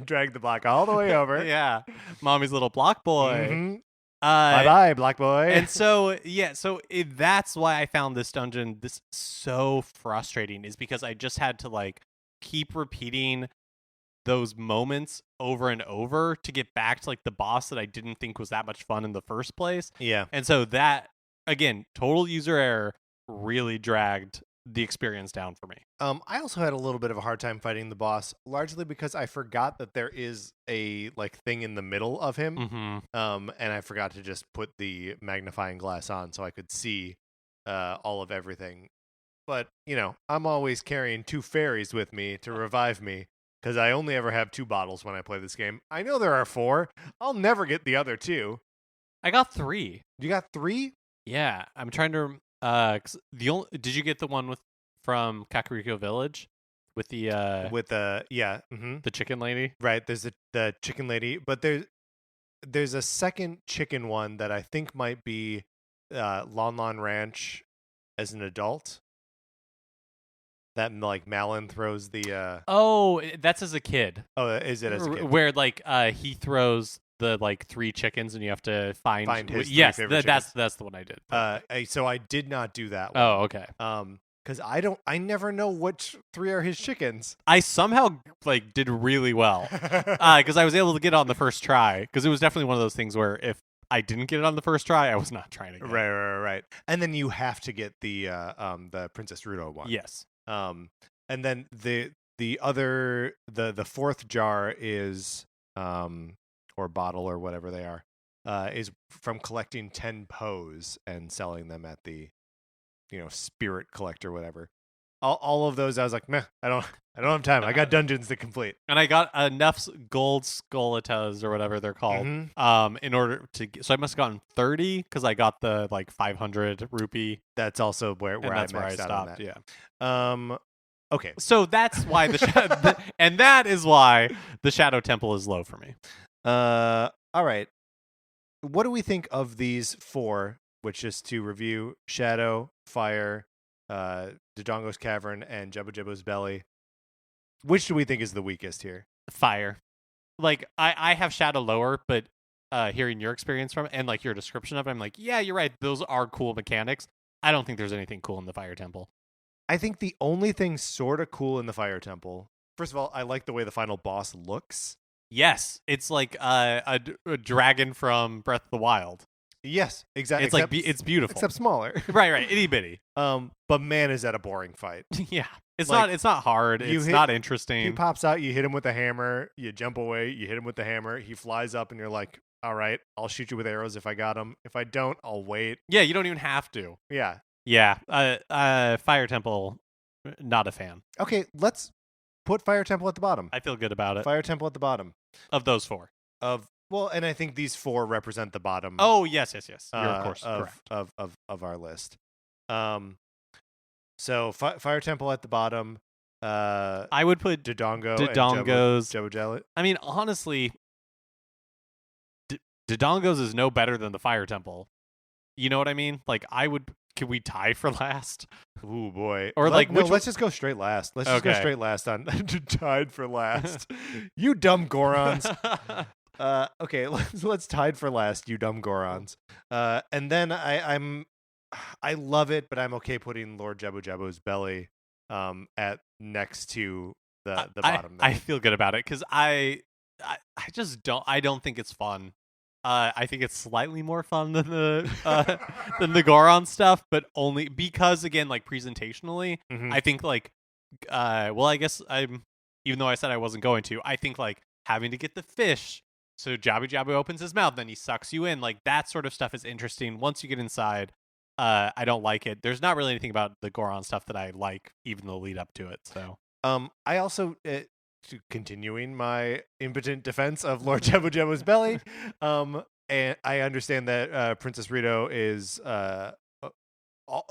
drag the block all the way over. Yeah, mommy's little block boy. Mm-hmm. Bye-bye, block boy. And so, that's why I found this dungeon so frustrating, is because I just had to like keep repeating those moments over and over to get back to like the boss that I didn't think was that much fun in the first place. Yeah. And so that again, total user error really dragged the experience down for me. I also had a little bit of a hard time fighting the boss, largely because I forgot that there is a like thing in the middle of him. Mm-hmm. And I forgot to just put the magnifying glass on so I could see all of everything. But, I'm always carrying 2 fairies with me to revive me because I only ever have 2 bottles when I play this game. I know there are 4. I'll never get the other 2. I got 3. You got 3? Yeah, I'm trying to. 'Cause did you get the one from Kakariko Village with the With the the chicken lady? right. There's the chicken lady, but there's a second chicken one that I think might be Lon Lon Ranch as an adult. That like Malin throws the. Oh, that's as a kid. Oh, is it as a kid? Where like he throws the like 3 chickens and you have to find his yes, 3 favorite that's the one I did. So I did not do that one. Oh, okay. Because I never know which 3 are his chickens. I somehow like did really well because I was able to get it on the first try because it was definitely one of those things where if I didn't get it on the first try, I was not trying to get it. Right. And then you have to get the Princess Ruto one. Yes. And then the other the 4th jar is or bottle or whatever they are is from collecting 10 Poes and selling them at the spirit collector, whatever. All of those I was like, meh, I don't have time. I got dungeons to complete. And I got enough gold skolatas or whatever they're called in order to so I must have gotten 30 because I got the like 500 rupee. That's also where that's I where I maxed out stopped. on that. Yeah. Okay. So that's why and that is why the Shadow Temple is low for me. All right. What do we think of these 4? Which is to review Shadow, Fire, Dodongo's Cavern, and Jabu-Jabu's Belly. Which do we think is the weakest here? Fire. Like I have Shadow lower, but hearing your experience from it and like your description of it, I'm like, yeah, you're right. Those are cool mechanics. I don't think there's anything cool in the Fire Temple. I think the only thing sort of cool in the Fire Temple, first of all, I like the way the final boss looks. Yes, it's like a dragon from Breath of the Wild. Yes, exactly. It's like it's beautiful, except smaller. right, itty bitty. But man, is that a boring fight? Yeah, it's like, not hard. It's not interesting. He pops out, you hit him with a hammer, you jump away, you hit him with the hammer, he flies up, and you're like, all right, I'll shoot you with arrows if I got him. If I don't, I'll wait. Yeah, you don't even have to. Yeah. Fire Temple, not a fan. Okay, let's put Fire Temple at the bottom. I feel good about it. Fire Temple at the bottom Of those 4. Well, and I think these 4 represent the bottom. Oh, yes. You're of course correct. Of our list. So Fire Temple at the bottom. I would put Dodongo's Jabu-Jabu. I mean, honestly, Dodongo's is no better than the Fire Temple. You know what I mean? Like, can we tie for last? Ooh, boy. Or let's just go straight last. Let's just go straight last on tied for last. You dumb Gorons. Okay, let's tied for last, you dumb Gorons. And then I love it, but I'm okay putting Lord Jabu-Jabu's Belly at next to the bottom. I feel good about it because I don't think it's fun. I think it's slightly more fun than the Goron stuff, but only because again, like presentationally, I think like I guess even though I said I wasn't going to, I think like having to get the fish. So Jabu-Jabu opens his mouth, then he sucks you in. Like that sort of stuff is interesting. Once you get inside, I don't like it. There's not really anything about the Goron stuff that I like, even the lead up to it. So, I also continuing my impotent defense of Lord Jabu-Jabu's Belly, and I understand that Princess Rito is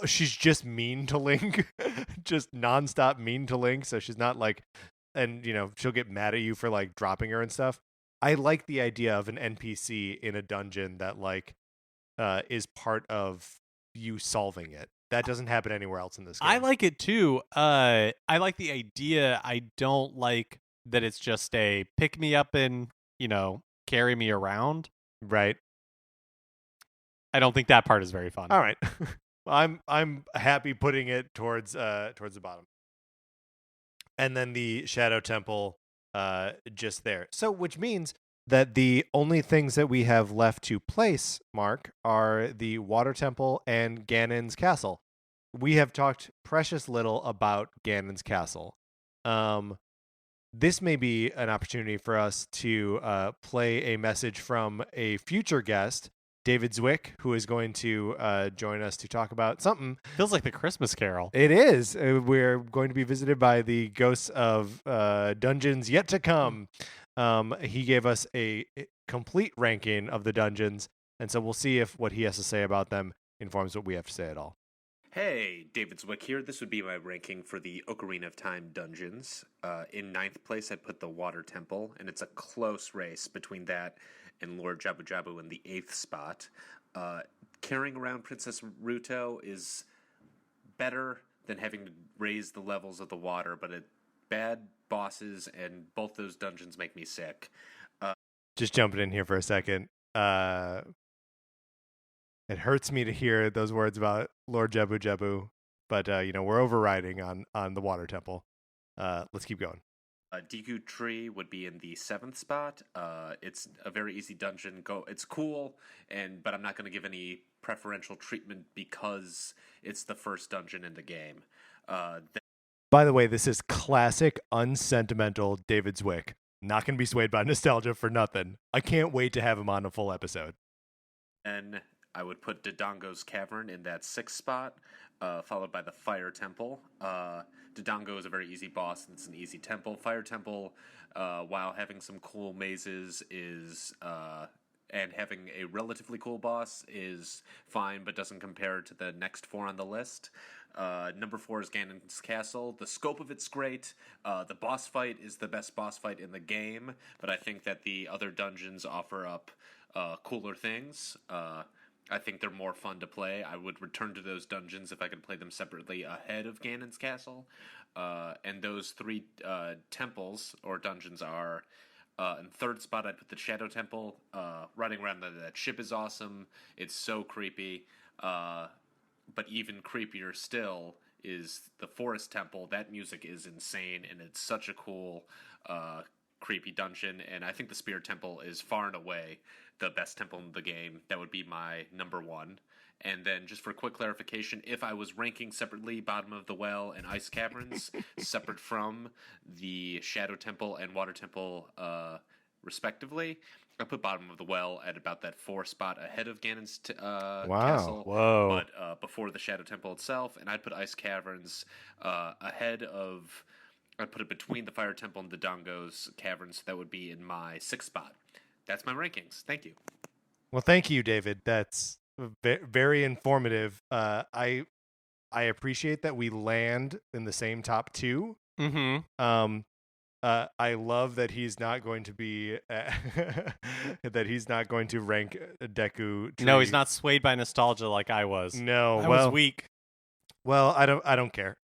she's just mean to Link, just nonstop mean to Link. So she's not like, and she'll get mad at you for like dropping her and stuff. I like the idea of an NPC in a dungeon that like is part of you solving it. That doesn't happen anywhere else in this game. I like it too. I like the idea. I don't like that it's just a pick me up and carry me around. Right. I don't think that part is very fun. All right. I'm happy putting it towards the bottom. And then the Shadow Temple just there. So which means that the only things that we have left to place, Mark, are the Water Temple and Ganon's Castle. We have talked precious little about Ganon's Castle. This may be an opportunity for us to play a message from a future guest, David Zwick, who is going to join us to talk about something. Feels like the Christmas Carol. It is. We're going to be visited by the ghosts of dungeons yet to come. He gave us a complete ranking of the dungeons, and so we'll see if what he has to say about them informs what we have to say at all. Hey, David Zwick here. This would be my ranking for the Ocarina of Time dungeons. In ninth place, I put the Water Temple, and it's a close race between that and Lord Jabu-Jabu in the 8th spot. Carrying around Princess Ruto is better than having to raise the levels of the water, but bad bosses, and both those dungeons make me sick. Just jumping in here for a second. It hurts me to hear those words about Lord Jabu-Jabu, but we're overriding on the Water Temple. Let's keep going. Deku Tree would be in the 7th spot. It's a very easy dungeon. It's cool, but I'm not going to give any preferential treatment because it's the first dungeon in the game. By the way, this is classic unsentimental David Zwick. Not going to be swayed by nostalgia for nothing. I can't wait to have him on a full episode. And I would put Dodongo's Cavern in that 6th spot, followed by the Fire Temple. Dodongo is a very easy boss, and it's an easy temple. Fire Temple, while having some cool mazes, and having a relatively cool boss is fine, but doesn't compare to the next 4 on the list. Number 4 is Ganon's Castle. The scope of it's great. The boss fight is the best boss fight in the game, but I think that the other dungeons offer up cooler things. I think they're more fun to play. I would return to those dungeons if I could play them separately ahead of Ganon's Castle. And those 3 temples or dungeons are, in 3rd spot, I'd put the Shadow Temple. Riding around that ship is awesome. It's so creepy. But even creepier still is the Forest Temple. That music is insane, and it's such a cool, creepy dungeon. And I think the Spirit Temple is far and away the best temple in the game. That would be my number 1. And then, just for quick clarification, if I was ranking separately Bottom of the Well and Ice Caverns, separate from the Shadow Temple and Water Temple, respectively, I put Bottom of the Well at about that 4 spot ahead of Ganon's Castle. Whoa. But before the Shadow Temple itself. And I'd put Ice Caverns ahead of... I'd put it between the Fire Temple and the Dodongo's Caverns. So that would be in my 6th spot. That's my rankings. Thank you. Well, thank you, David. That's very informative. I appreciate that we land in the same top 2. Mm-hmm. I love that he's not going to be that he's not going to rank Deku Tree. No, he's not swayed by nostalgia like I was. No, I was weak. Well, I don't care.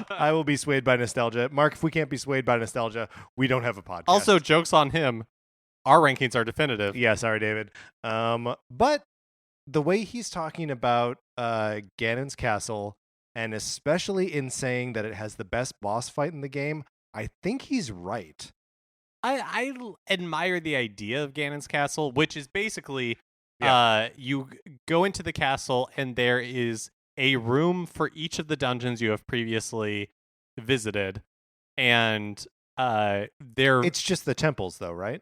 I will be swayed by nostalgia. Mark, if we can't be swayed by nostalgia, we don't have a podcast. Also, joke's on him. Our rankings are definitive. Yeah, sorry, David. But the way he's talking about Ganon's Castle, and especially in saying that it has the best boss fight in the game, I think he's right. I admire the idea of Ganon's Castle, which is basically you go into the castle and there is a room for each of the dungeons you have previously visited, and it's just the temples, though, right?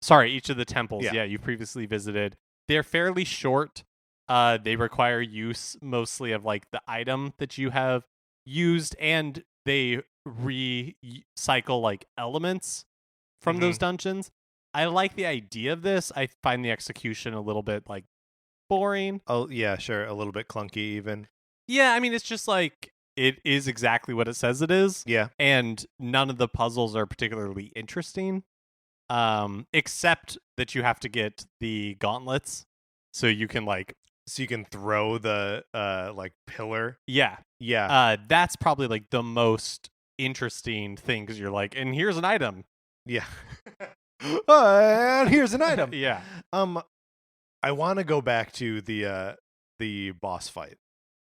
Sorry, each of the temples, you previously visited. They're fairly short. They require use mostly of like the item that you have used, and they recycle like elements from those dungeons. I like the idea of this. I find the execution a little bit like boring. Oh yeah, sure, a little bit clunky even. Yeah, I mean it's just like it is exactly what it says it is. Yeah, and none of the puzzles are particularly interesting. Except that you have to get the gauntlets so you can throw the like pillar. Yeah. That's probably like the most interesting thing because you're like, and here's an item. Yeah. And here's an item. Yeah. I want to go back to the boss fight,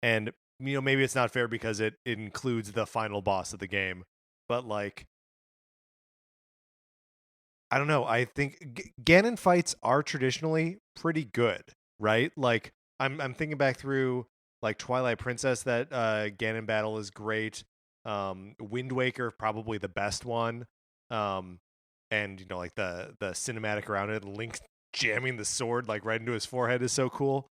and maybe it's not fair because it includes the final boss of the game, but like I don't know. I think Ganon fights are traditionally pretty good, right? Like I'm thinking back through like Twilight Princess, that Ganon battle is great. Wind Waker, probably the best one. Um, and like the cinematic around it, Link jamming the sword like right into his forehead is so cool.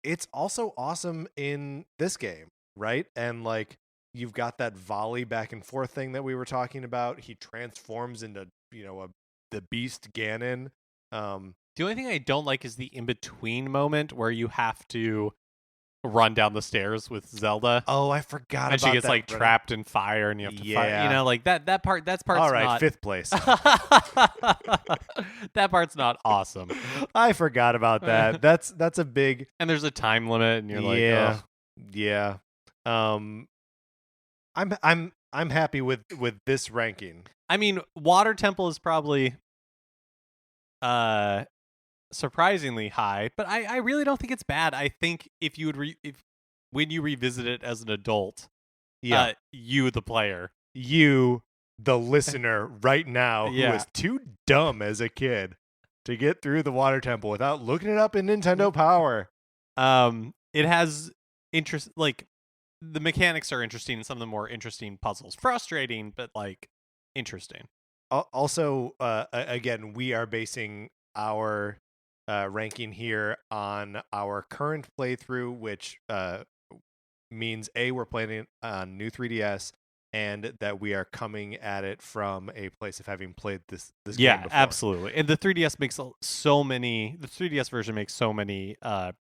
It's also awesome in this game, right? And like you've got that volley back and forth thing that we were talking about. He transforms into the beast Ganon. The only thing I don't like is the in between moment where you have to run down the stairs with Zelda. Oh, I forgot and about she gets that. like trapped in fire, and you have to fight. Like that part's all right, not 5th place. that part's not awesome. I forgot about that. That's a big. And there's a time limit, and you're like, ugh. Yeah. I'm happy with this ranking. I mean, Water Temple is probably surprisingly high, but I really don't think it's bad. I think if you would when you revisit it as an adult, you the player, you the listener right now who was too dumb as a kid to get through the Water Temple without looking it up in Nintendo Power. It has interest, like the mechanics are interesting, and some of the more interesting puzzles. Frustrating, but like interesting. Also, again, we are basing our ranking here on our current playthrough, which means we're playing it on new 3DS, and that we are coming at it from a place of having played this game before. Absolutely. And the 3DS makes so many. The 3DS version makes so many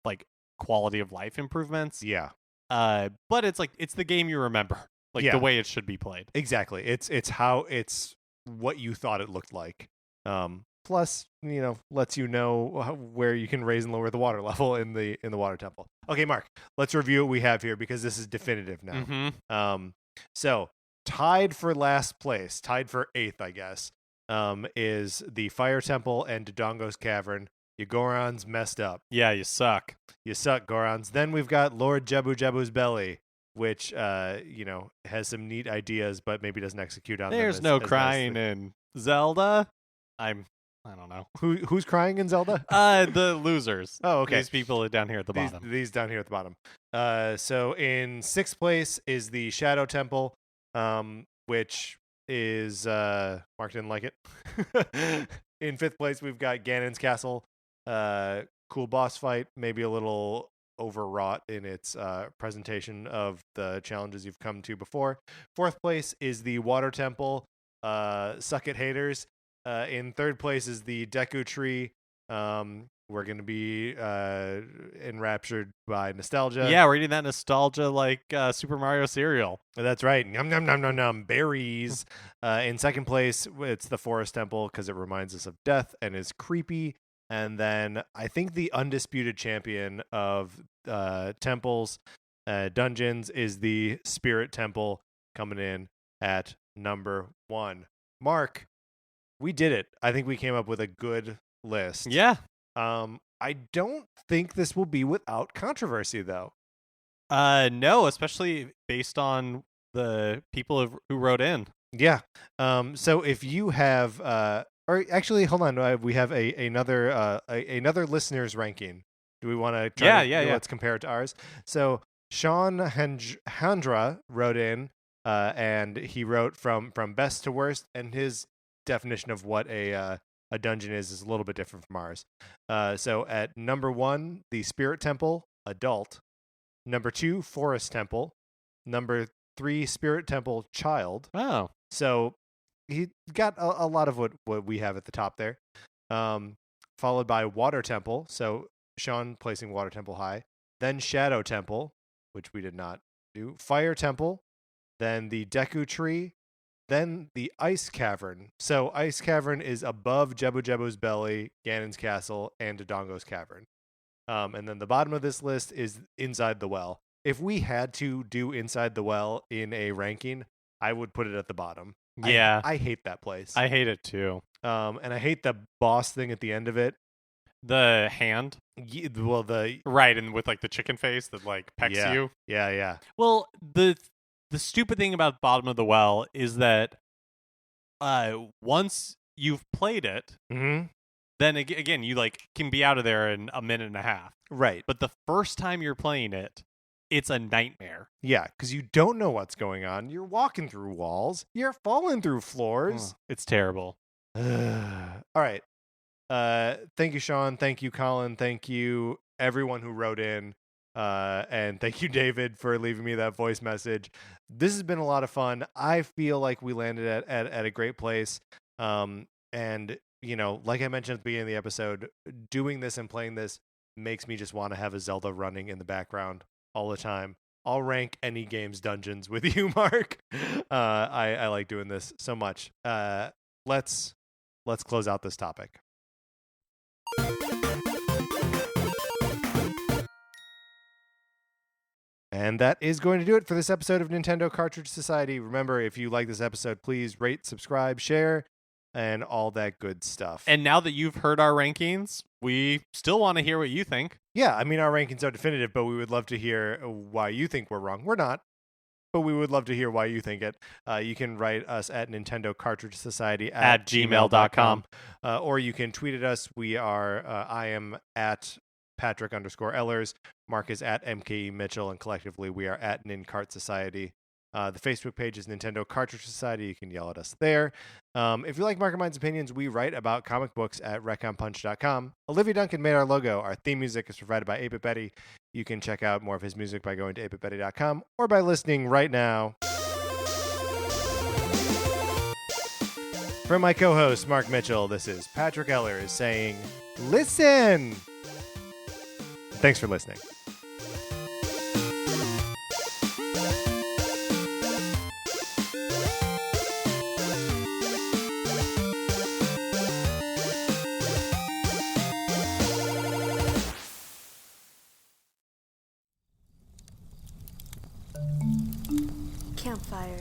like quality of life improvements. Yeah. But it's like it's the game you remember, like the way it should be played. Exactly. It's what you thought it looked like. Plus, lets you know where you can raise and lower the water level in the Water Temple. Okay, Mark, let's review what we have here because this is definitive now. Mm-hmm. So tied for last place, tied for 8th, I guess, is the Fire Temple and Dodongo's Cavern. Your Goron's messed up. Yeah, you suck. You suck, Gorons. Then we've got Lord Jabu-Jabu's Belly, which has some neat ideas, but maybe doesn't execute on them. There's no crying in Zelda. I don't know. Who's crying in Zelda? The losers. Oh, okay. These people down here at the bottom. These down here at the bottom. So in 6th place is the Shadow Temple, which is Mark didn't like it. In 5th place, we've got Ganon's Castle. Cool boss fight, maybe a little overwrought in its presentation of the challenges you've come to before. 4th place is the Water Temple. Suck it, haters. In 3rd place is the Deku Tree. We're going to be enraptured by nostalgia. Yeah, we're eating that nostalgia like Super Mario cereal. That's right. Num, num, num, num, num. Berries. In 2nd place, it's the Forest Temple because it reminds us of death and is creepy. And then I think the undisputed champion of temples, dungeons, is the Spirit Temple, coming in at number 1. Mark, we did it. I think we came up with a good list. Yeah. I don't think this will be without controversy, though. No, especially based on the people who wrote in. Yeah. So if you have, or actually, hold on, we have another listener's ranking. Do we want to try? Yeah. Let's compare it to ours. So Sean Handra wrote in, and he wrote from best to worst, and his definition of what a dungeon is a little bit different from ours. So at number 1, the Spirit Temple, adult. Number 2, Forest Temple. Number 3, Spirit Temple, child. Oh. So he got a lot of what we have at the top there. Followed by Water Temple. So Sean placing Water Temple high. Then Shadow Temple, which we did not do. Fire Temple. Then the Deku Tree. Then the Ice Cavern. So Ice Cavern is above Jabu-Jabu's Belly, Ganon's Castle, and Dodongo's Cavern. And then the bottom of this list is Inside the Well. If we had to do Inside the Well in a ranking, I would put it at the bottom. Yeah. I hate that place. I hate it too. And I hate the boss thing at the end of it. The hand? Right, and with like the chicken face that like pecks you. Yeah. Well, the stupid thing about bottom of the well is that once you've played it, Mm-hmm. then again, you like can be out of there in a minute and a half. Right. But the first time you're playing it, it's a nightmare. Yeah, because you don't know what's going on. You're walking through walls. You're falling through floors. It's terrible. All right. Thank you, Sean. Thank you, Colin. Thank you, everyone who wrote in. And thank you, David, for leaving me that voice message. This has been a lot of fun. I feel like we landed at a great place. And, you know, like I mentioned at the beginning of the episode, doing this and playing this makes me just want to have a Zelda running in the background all the time. I'll rank any game's dungeons with you, Mark. I like doing this so much. Let's close out this topic. And that is going to do it for this episode of Nintendo Cartridge Society. Remember, if you like this episode, please rate, subscribe, share, and all that good stuff. And now that you've heard our rankings, we still want to hear what you think. Yeah, I mean, our rankings are definitive, but we would love to hear why you think we're wrong. We're not, but we would love to hear why you think it. You can write us at Nintendo Cartridge Society at gmail.com. Or you can tweet at us. We are, I am at Patrick_Ellers. Mark is at MKE Mitchell, and collectively we are at NinCart Society. The Facebook page is Nintendo Cartridge Society. You can yell at us there. If you like Mark and Mine's opinions, we write about comic books at retconpunch.com. Olivia Duncan made our logo. Our theme music is provided by 8-Bit Betty. You can check out more of his music by going to 8bitbetty.com or by listening right now. From my co-host, Mark Mitchell, this is Patrick Ellers saying, listen! Thanks for listening. Campfire.